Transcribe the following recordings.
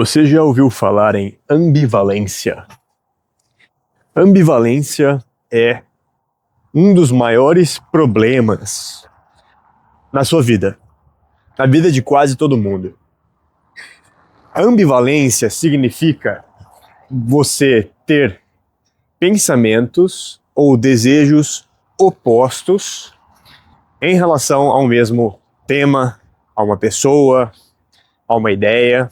Você já ouviu falar em ambivalência? Ambivalência é um dos maiores problemas na sua vida, na vida de quase todo mundo. A ambivalência significa você ter pensamentos ou desejos opostos em relação ao mesmo tema, a uma pessoa, a uma ideia.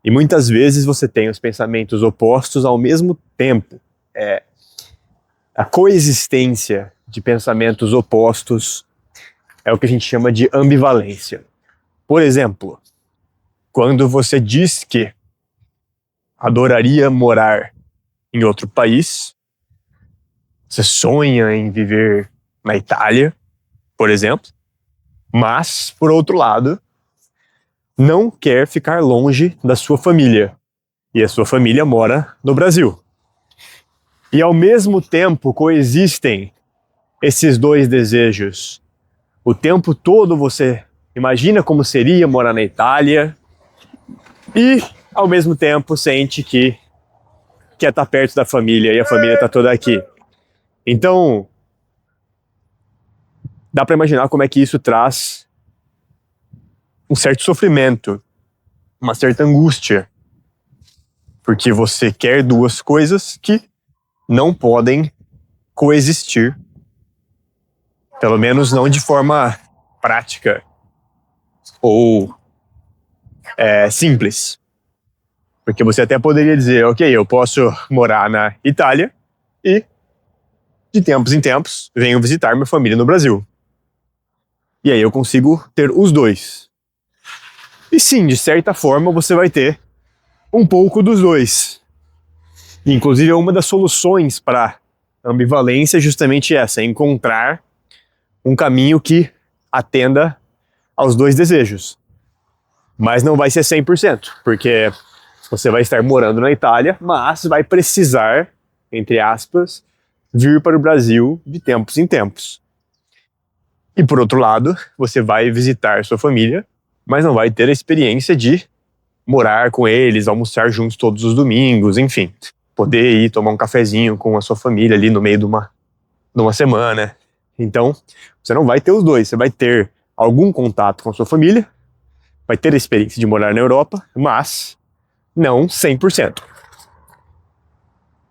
E muitas vezes você tem os pensamentos opostos ao mesmo tempo. A coexistência de pensamentos opostos é o que a gente chama de ambivalência. Por exemplo, quando você diz que adoraria morar em outro país, você sonha em viver na Itália, por exemplo, mas, por outro lado, não quer ficar longe da sua família. E a sua família mora no Brasil. E ao mesmo tempo coexistem esses dois desejos. O tempo todo você imagina como seria morar na Itália e ao mesmo tempo sente que quer estar perto da família e a família está toda aqui. Então, dá para imaginar como é que isso traz um certo sofrimento, uma certa angústia, porque você quer duas coisas que não podem coexistir, pelo menos não de forma prática ou simples. Porque você até poderia dizer, ok, eu posso morar na Itália e de tempos em tempos venho visitar minha família no Brasil. E aí eu consigo ter os dois. E sim, de certa forma você vai ter um pouco dos dois. E, inclusive, uma das soluções para a ambivalência é justamente essa, encontrar um caminho que atenda aos dois desejos. Mas não vai ser 100%, porque você vai estar morando na Itália, mas vai precisar, entre aspas, vir para o Brasil de tempos em tempos. E por outro lado, você vai visitar sua família, mas não vai ter a experiência de morar com eles, almoçar juntos todos os domingos, enfim. Poder ir tomar um cafezinho com a sua família ali no meio de uma semana. Então, você não vai ter os dois. Você vai ter algum contato com a sua família, vai ter a experiência de morar na Europa, mas não 100%.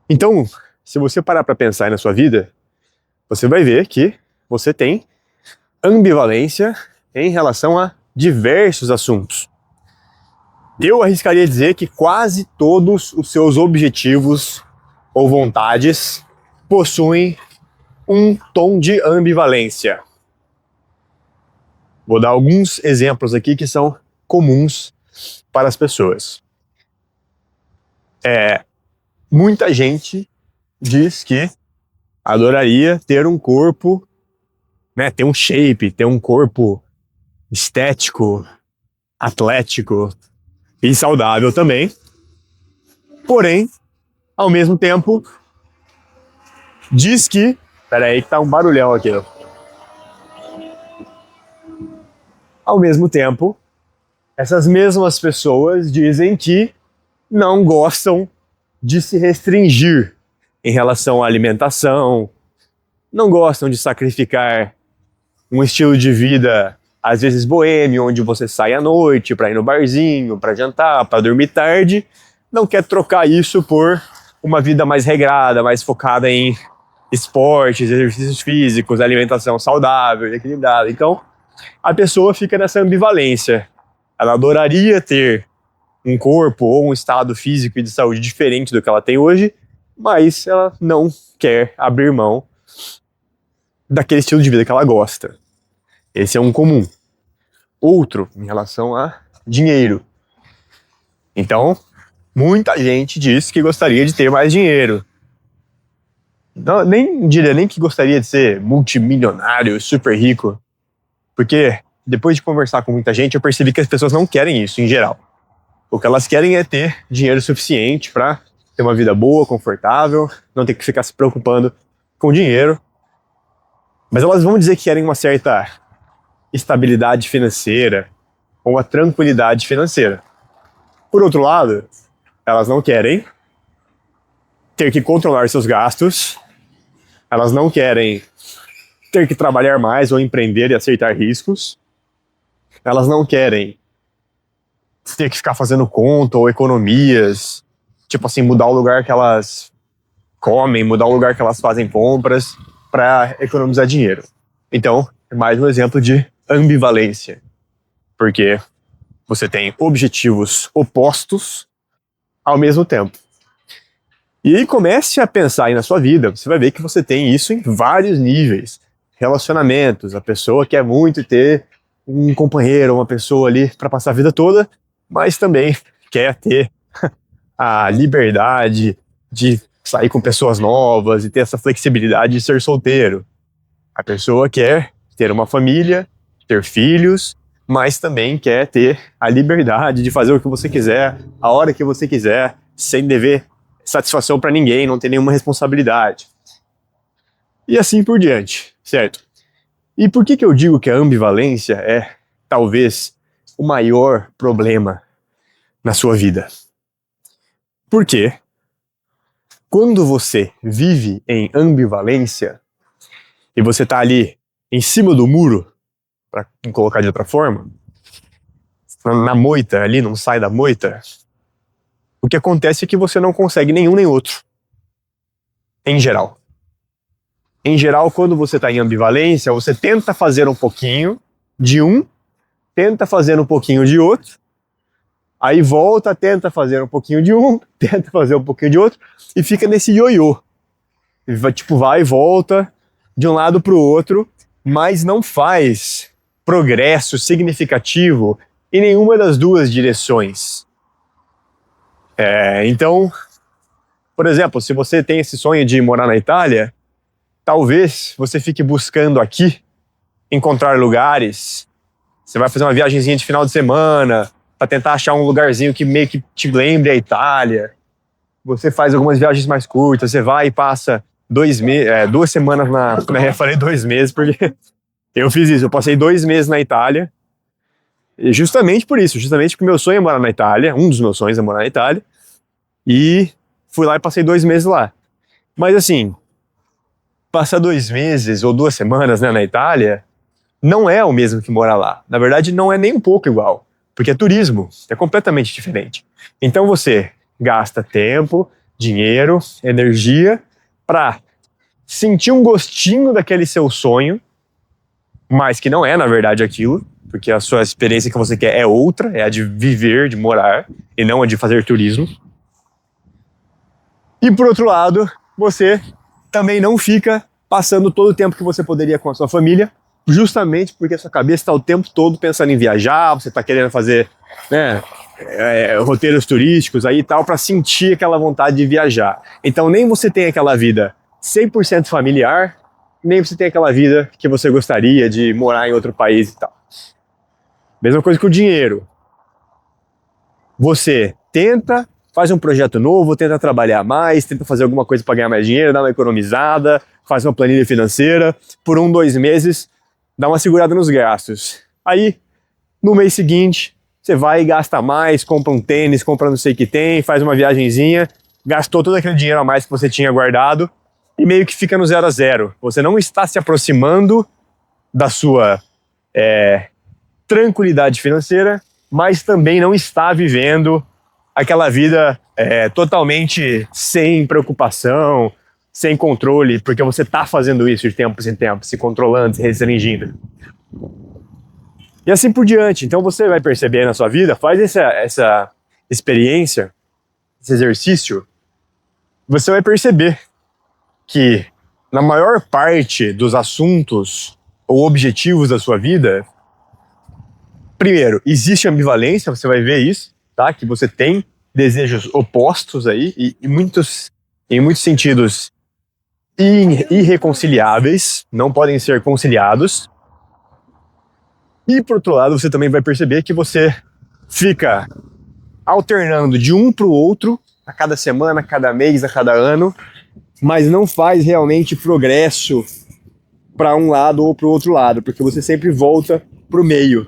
Então, se você parar para pensar aí na sua vida, você vai ver que você tem ambivalência em relação a diversos assuntos. Eu arriscaria dizer que quase todos os seus objetivos ou vontades possuem um tom de ambivalência. Vou dar alguns exemplos aqui que são comuns para as pessoas. Muita gente diz que adoraria ter um corpo, ter um shape, ter um corpo estético, atlético e saudável também. Porém, ao mesmo tempo, diz que... Peraí que tá um barulhão aqui. Ao mesmo tempo, essas mesmas pessoas dizem que não gostam de se restringir em relação à alimentação, não gostam de sacrificar um estilo de vida, às vezes boêmio, onde você sai à noite para ir no barzinho, para jantar, para dormir tarde, não quer trocar isso por uma vida mais regrada, mais focada em esportes, exercícios físicos, alimentação saudável, equilibrada. Então, a pessoa fica nessa ambivalência. Ela adoraria ter um corpo ou um estado físico e de saúde diferente do que ela tem hoje, mas ela não quer abrir mão daquele estilo de vida que ela gosta. Esse é um comum. Outro, em relação a dinheiro. Então, muita gente diz que gostaria de ter mais dinheiro. Não, nem diria nem que gostaria de ser multimilionário, super rico, porque depois de conversar com muita gente, eu percebi que as pessoas não querem isso em geral. O que elas querem é ter dinheiro suficiente para ter uma vida boa, confortável, não ter que ficar se preocupando com dinheiro. Mas elas vão dizer que querem uma certa estabilidade financeira ou uma tranquilidade financeira. Por outro lado, elas não querem ter que controlar seus gastos, elas não querem ter que trabalhar mais ou empreender e aceitar riscos, elas não querem ter que ficar fazendo conta ou economias, tipo assim, mudar o lugar que elas comem, mudar o lugar que elas fazem compras para economizar dinheiro. Então, é mais um exemplo de ambivalência, porque você tem objetivos opostos ao mesmo tempo. E aí comece a pensar aí na sua vida, você vai ver que você tem isso em vários níveis. Relacionamentos, a pessoa quer muito ter um companheiro, uma pessoa ali para passar a vida toda, mas também quer ter a liberdade de sair com pessoas novas e ter essa flexibilidade de ser solteiro. A pessoa quer ter uma família, ter filhos, mas também quer ter a liberdade de fazer o que você quiser, a hora que você quiser, sem dever satisfação para ninguém, não ter nenhuma responsabilidade. E assim por diante, certo? E por que eu digo que a ambivalência é talvez o maior problema na sua vida? Porque quando você vive em ambivalência e você está ali em cima do muro, para colocar de outra forma, na moita ali, não sai da moita, o que acontece é que você não consegue nenhum nem outro. Em geral. Em geral, quando você está em ambivalência, você tenta fazer um pouquinho de um, tenta fazer um pouquinho de outro, aí volta, tenta fazer um pouquinho de um, tenta fazer um pouquinho de outro, e fica nesse ioiô. Tipo, vai e volta de um lado para o outro, mas não faz progresso significativo em nenhuma das duas direções. Então, por exemplo, se você tem esse sonho de morar na Itália, talvez você fique buscando aqui encontrar lugares. Você vai fazer uma viagenzinha de final de semana para tentar achar um lugarzinho que meio que te lembre a Itália. Você faz algumas viagens mais curtas, você vai e passa 2 semanas na... Eu falei 2 meses porque eu fiz isso, eu passei 2 meses na Itália. E justamente por isso, justamente porque meu sonho é morar na Itália, um dos meus sonhos é morar na Itália, e fui lá e passei 2 meses lá. Mas assim, passar 2 meses ou 2 semanas, né, na Itália, não é o mesmo que morar lá. Na verdade, não é nem um pouco igual, porque é turismo, é completamente diferente. Então você gasta tempo, dinheiro, energia para sentir um gostinho daquele seu sonho, mas que não é, na verdade, aquilo, porque a sua experiência que você quer é outra, é a de viver, de morar, e não a de fazer turismo. E por outro lado, você também não fica passando todo o tempo que você poderia com a sua família, justamente porque a sua cabeça está o tempo todo pensando em viajar, você está querendo fazer, né, roteiros turísticos aí e tal, para sentir aquela vontade de viajar. Então nem você tem aquela vida 100% familiar, nem você tem aquela vida que você gostaria de morar em outro país e tal. Mesma coisa com o dinheiro. Você tenta, faz um projeto novo, tenta trabalhar mais, tenta fazer alguma coisa para ganhar mais dinheiro, dá uma economizada, faz uma planilha financeira, por 1, 2 meses, dá uma segurada nos gastos. Aí, no mês seguinte, você vai e gasta mais, compra um tênis, compra não sei o que tem, faz uma viagenzinha, gastou todo aquele dinheiro a mais que você tinha guardado e meio que fica no 0 a 0. Você não está se aproximando da sua tranquilidade financeira, mas também não está vivendo aquela vida totalmente sem preocupação, sem controle, porque você está fazendo isso de tempos em tempos, se controlando, se restringindo. E assim por diante. Então você vai perceber na sua vida, faz essa experiência, esse exercício, você vai perceber que na maior parte dos assuntos ou objetivos da sua vida, primeiro, existe ambivalência, você vai ver isso, tá? Que você tem desejos opostos aí, e em muitos sentidos irreconciliáveis, não podem ser conciliados. E por outro lado, você também vai perceber que você fica alternando de um para o outro, a cada semana, a cada mês, a cada ano, mas não faz realmente progresso para um lado ou para o outro lado, porque você sempre volta para o meio.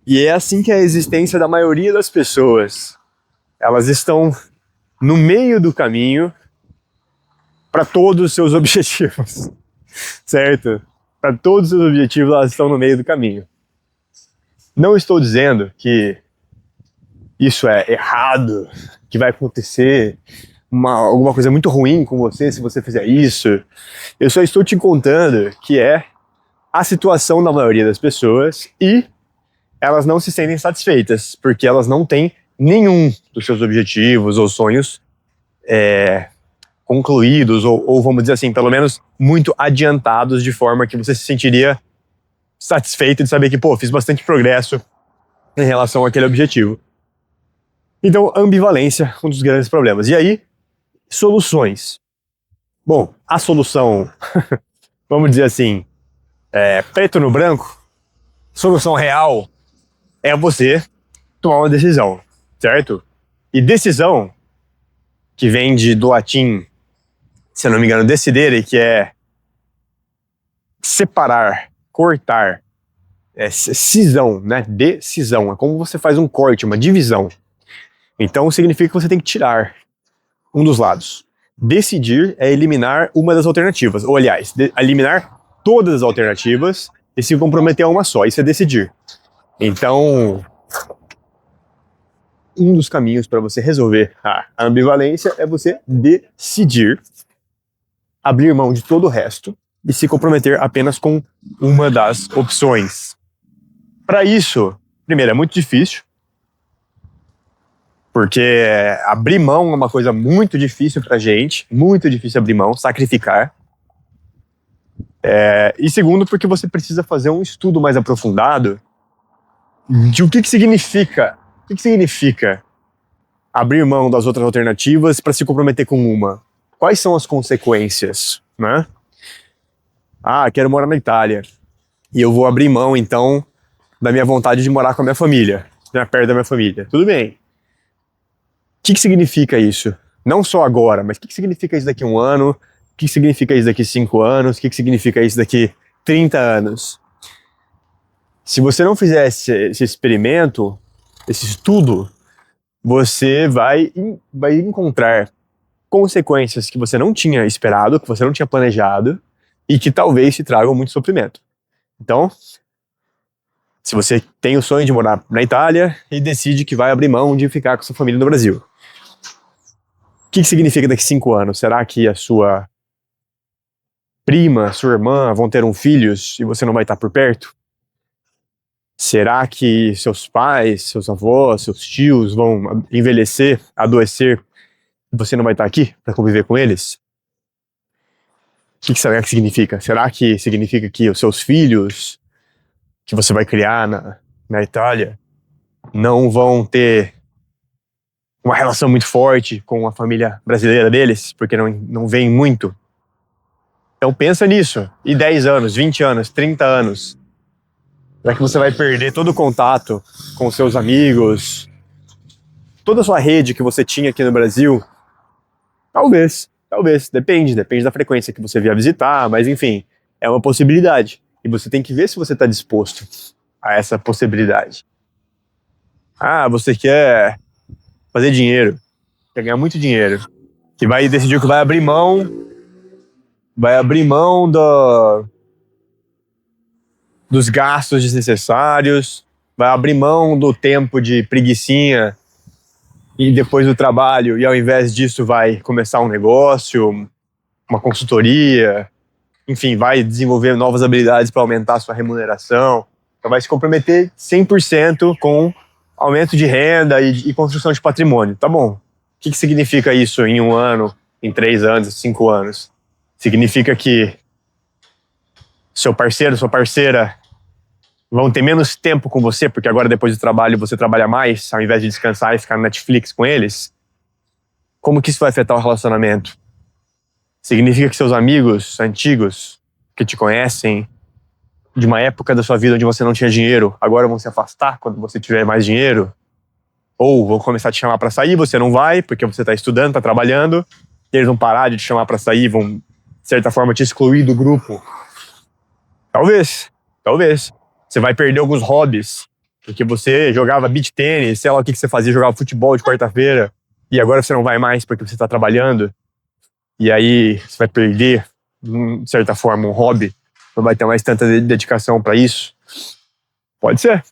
E é assim que é a existência da maioria das pessoas. Elas estão no meio do caminho para todos os seus objetivos, certo? Para todos os seus objetivos, elas estão no meio do caminho. Não estou dizendo que isso é errado, que vai acontecer alguma coisa muito ruim com você se você fizer isso. Eu só estou te contando que é a situação da maioria das pessoas e elas não se sentem satisfeitas, porque elas não têm nenhum dos seus objetivos ou sonhos concluídos, ou vamos dizer assim, pelo menos muito adiantados, de forma que você se sentiria satisfeito de saber que, pô, fiz bastante progresso em relação àquele objetivo. Então, ambivalência, um dos grandes problemas. E aí, soluções. Bom, a solução, vamos dizer assim, preto no branco, solução real é você tomar uma decisão, certo? E decisão, que vem do latim, se eu não me engano, decidere, que é separar, cortar, cisão, né? Decisão, é como você faz um corte, uma divisão. Então significa que você tem que tirar um dos lados. Decidir é eliminar uma das alternativas, ou aliás, eliminar todas as alternativas e se comprometer a uma só, isso é decidir. Então, um dos caminhos para você resolver a ambivalência é você decidir abrir mão de todo o resto e se comprometer apenas com uma das opções. Para isso, primeiro, é muito difícil, porque abrir mão é uma coisa muito difícil pra gente, muito difícil abrir mão, sacrificar. E segundo, porque você precisa fazer um estudo mais aprofundado de o que significa abrir mão das outras alternativas para se comprometer com uma. Quais são as consequências, né? Quero morar na Itália e eu vou abrir mão, então, da minha vontade de morar com a minha família, perto da minha família. Tudo bem. O que significa isso? Não só agora, mas o que significa isso daqui a 1 ano? O que significa isso daqui a 5 anos? O que significa isso daqui a 30 anos? Se você não fizer esse experimento, esse estudo, você vai encontrar consequências que você não tinha esperado, que você não tinha planejado e que talvez te tragam muito sofrimento. Então, se você tem o sonho de morar na Itália e decide que vai abrir mão de ficar com sua família no Brasil, o que significa daqui a 5 anos? Será que a sua prima, sua irmã vão ter filhos e você não vai estar por perto? Será que seus pais, seus avós, seus tios vão envelhecer, adoecer e você não vai estar aqui para conviver com eles? O que será que significa? Será que significa que os seus filhos que você vai criar na Itália não vão ter uma relação muito forte com a família brasileira deles, porque não vem muito? Então pensa nisso. E 10 anos, 20 anos, 30 anos? Será que você vai perder todo o contato com seus amigos, toda a sua rede que você tinha aqui no Brasil? Talvez. Depende da frequência que você vier visitar, mas enfim, é uma possibilidade. E você tem que ver se você está disposto a essa possibilidade. Você quer fazer dinheiro, quer ganhar muito dinheiro, que vai decidir que vai abrir mão dos gastos desnecessários, vai abrir mão do tempo de preguicinha e depois do trabalho, e ao invés disso vai começar um negócio, uma consultoria, enfim, vai desenvolver novas habilidades para aumentar a sua remuneração, então vai se comprometer 100% com aumento de renda e construção de patrimônio. Tá bom. O que significa isso em 1 ano, em 3 anos, 5 anos? Significa que seu parceiro, sua parceira vão ter menos tempo com você, porque agora depois do trabalho você trabalha mais, ao invés de descansar e ficar no Netflix com eles? Como que isso vai afetar o relacionamento? Significa que seus amigos antigos, que te conhecem de uma época da sua vida onde você não tinha dinheiro, agora vão se afastar quando você tiver mais dinheiro? Ou vão começar a te chamar para sair, você não vai, porque você está estudando, está trabalhando, e eles vão parar de te chamar para sair, vão, de certa forma, te excluir do grupo? Talvez. Você vai perder alguns hobbies porque você jogava beach tênis, sei lá o que você fazia, jogava futebol de quarta-feira, e agora você não vai mais porque você está trabalhando, e aí você vai perder, de certa forma, um hobby, não vai ter mais tanta dedicação para isso. Pode ser.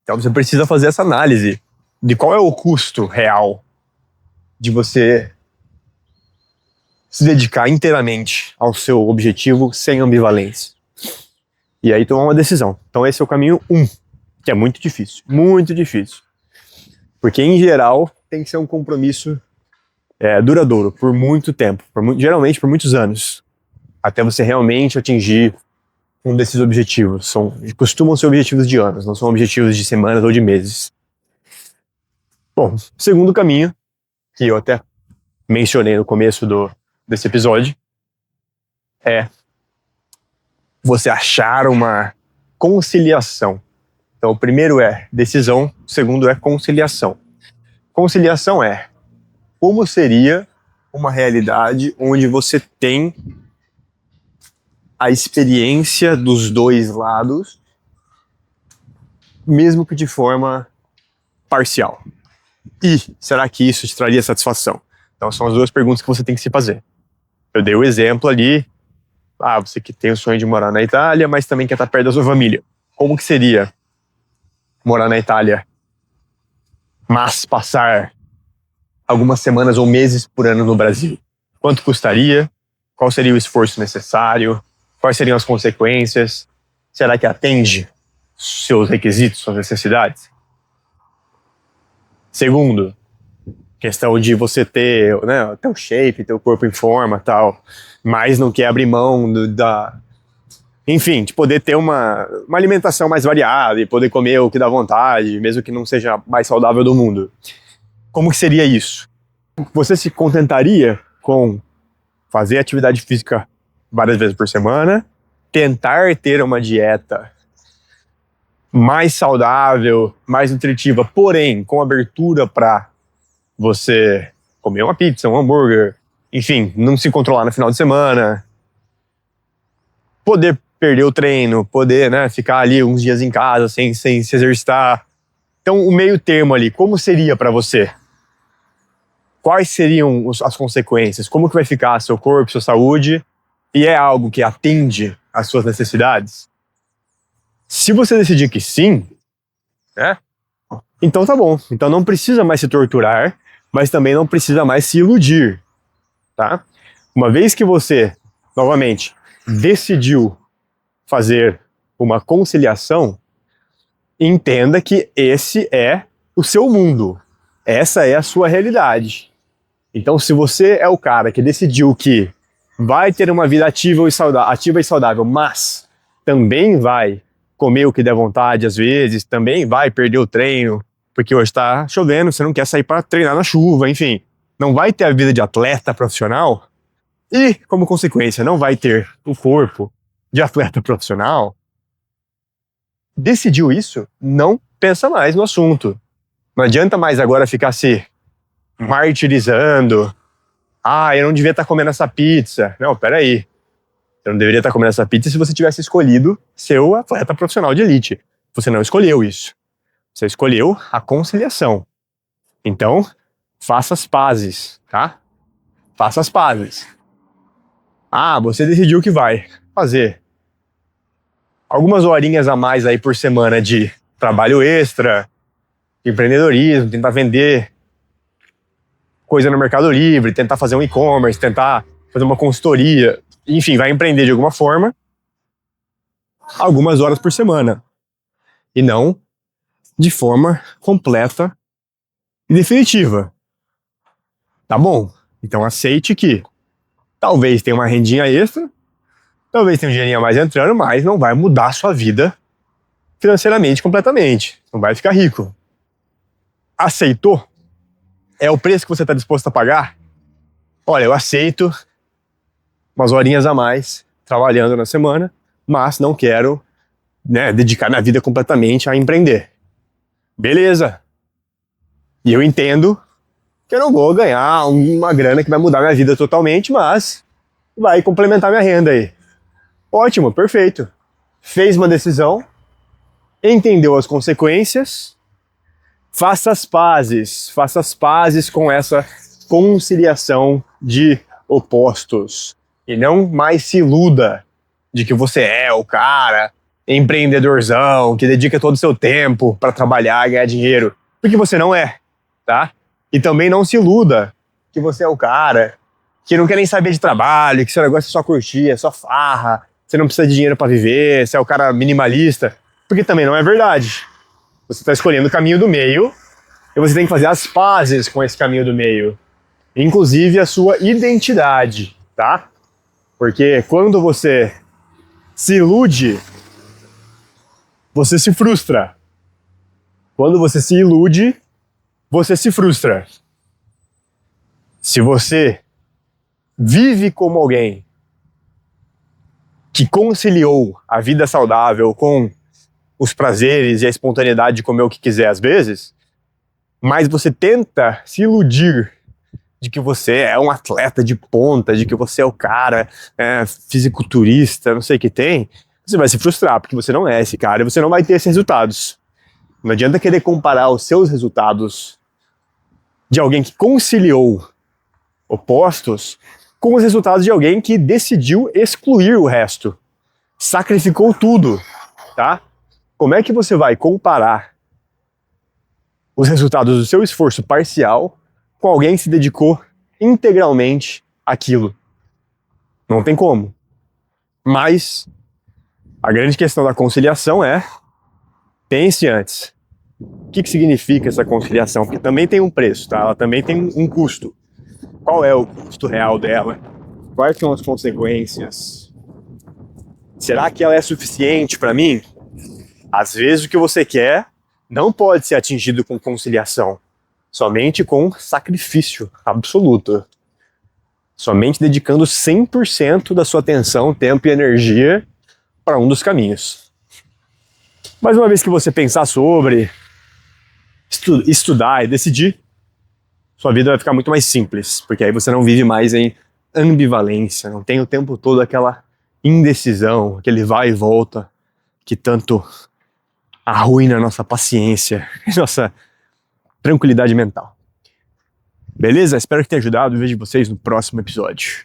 Então você precisa fazer essa análise de qual é o custo real de você se dedicar inteiramente ao seu objetivo sem ambivalência. E aí tomar uma decisão. Então esse é o caminho 1, que é muito difícil. Muito difícil. Porque, em geral, tem que ser um compromisso duradouro, por muito tempo. Geralmente por muitos anos. Até você realmente atingir um desses objetivos. Costumam ser objetivos de anos, não são objetivos de semanas ou de meses. Bom, o segundo caminho, que eu até mencionei no começo desse episódio, é você achar uma conciliação. Então, o primeiro é decisão, o segundo é conciliação. Conciliação é como seria uma realidade onde você tem a experiência dos dois lados, mesmo que de forma parcial. E será que isso te traria satisfação? Então são as duas perguntas que você tem que se fazer. Eu dei o exemplo ali, você que tem o sonho de morar na Itália, mas também quer estar perto da sua família. Como que seria morar na Itália, mas passar algumas semanas ou meses por ano no Brasil? Quanto custaria? Qual seria o esforço necessário? Quais seriam as consequências? Será que atende seus requisitos, suas necessidades? Segundo, questão de você ter o shape, ter o corpo em forma e tal, mas não quer abrir mão enfim, de poder ter uma alimentação mais variada e poder comer o que dá vontade, mesmo que não seja a mais saudável do mundo. Como que seria isso? Você se contentaria com fazer atividade física várias vezes por semana, tentar ter uma dieta mais saudável, mais nutritiva, porém com abertura para você comer uma pizza, um hambúrguer, enfim, não se controlar no final de semana, poder perder o treino, poder ficar ali uns dias em casa sem se exercitar. Então o meio termo ali, como seria para você? Quais seriam as consequências? Como que vai ficar seu corpo, sua saúde? E é algo que atende às suas necessidades? Se você decidir que sim, então tá bom. Então não precisa mais se torturar, mas também não precisa mais se iludir, tá? Uma vez que você, novamente, decidiu fazer uma conciliação, entenda que esse é o seu mundo. Essa é a sua realidade. Então, se você é o cara que decidiu que vai ter uma vida ativa e saudável, mas também vai comer o que der vontade às vezes, também vai perder o treino, porque hoje está chovendo, você não quer sair para treinar na chuva, enfim, não vai ter a vida de atleta profissional e, como consequência, não vai ter o corpo de atleta profissional. Decidiu isso, não pensa mais no assunto. Não adianta mais agora ficar se martirizando. Eu não devia estar comendo essa pizza. Não, peraí. Eu não deveria estar comendo essa pizza se você tivesse escolhido ser o atleta profissional de elite. Você não escolheu isso. Você escolheu a conciliação. Então, faça as pazes, tá? Faça as pazes. Você decidiu que vai fazer algumas horinhas a mais aí por semana de trabalho extra, de empreendedorismo, tentar vender coisa no Mercado Livre, tentar fazer um e-commerce, tentar fazer uma consultoria, enfim, vai empreender de alguma forma, algumas horas por semana. E não de forma completa e definitiva. Tá bom? Então aceite que talvez tenha uma rendinha extra, talvez tenha um dinheirinho a mais entrando, mas não vai mudar a sua vida financeiramente completamente. Não vai ficar rico. Aceitou? É o preço que você está disposto a pagar? Olha, eu aceito umas horinhas a mais trabalhando na semana, mas não quero dedicar minha vida completamente a empreender. Beleza. E eu entendo que eu não vou ganhar uma grana que vai mudar minha vida totalmente, mas vai complementar minha renda aí. Ótimo, perfeito. Fez uma decisão, Entendeu as consequências? Faça as pazes com essa conciliação de opostos. E não mais se iluda de que você é o cara empreendedorzão, que dedica todo o seu tempo para trabalhar e ganhar dinheiro. Porque você não é, tá? E também não se iluda que você é o cara que não quer nem saber de trabalho, que seu negócio é só curtir, é só farra, você não precisa de dinheiro para viver, você é o cara minimalista. Porque também não é verdade. Você está escolhendo o caminho do meio e você tem que fazer as pazes com esse caminho do meio. Inclusive a sua identidade, tá? Porque quando você se ilude, você se frustra. Quando você se ilude, você se frustra. Se você vive como alguém que conciliou a vida saudável com os prazeres e a espontaneidade de comer o que quiser às vezes, mas você tenta se iludir de que você é um atleta de ponta, de que você é o cara fisiculturista, não sei o que tem, você vai se frustrar, porque você não é esse cara e você não vai ter esses resultados. Não adianta querer comparar os seus resultados de alguém que conciliou opostos com os resultados de alguém que decidiu excluir o resto, sacrificou tudo, tá? Como é que você vai comparar os resultados do seu esforço parcial com alguém que se dedicou integralmente àquilo? Não tem como. Mas a grande questão da conciliação é: pense antes. O que significa essa conciliação? Porque também tem um preço, tá? Ela também tem um custo. Qual é o custo real dela? Quais são as consequências? Será que ela é suficiente para mim? Às vezes o que você quer não pode ser atingido com conciliação, somente com sacrifício absoluto. Somente dedicando 100% da sua atenção, tempo e energia para um dos caminhos. Mas uma vez que você pensar sobre, estudar e decidir, sua vida vai ficar muito mais simples, porque aí você não vive mais em ambivalência, não tem o tempo todo aquela indecisão, aquele vai e volta que tanto arruina a nossa paciência e nossa tranquilidade mental. Beleza? Espero que tenha ajudado e vejo vocês no próximo episódio.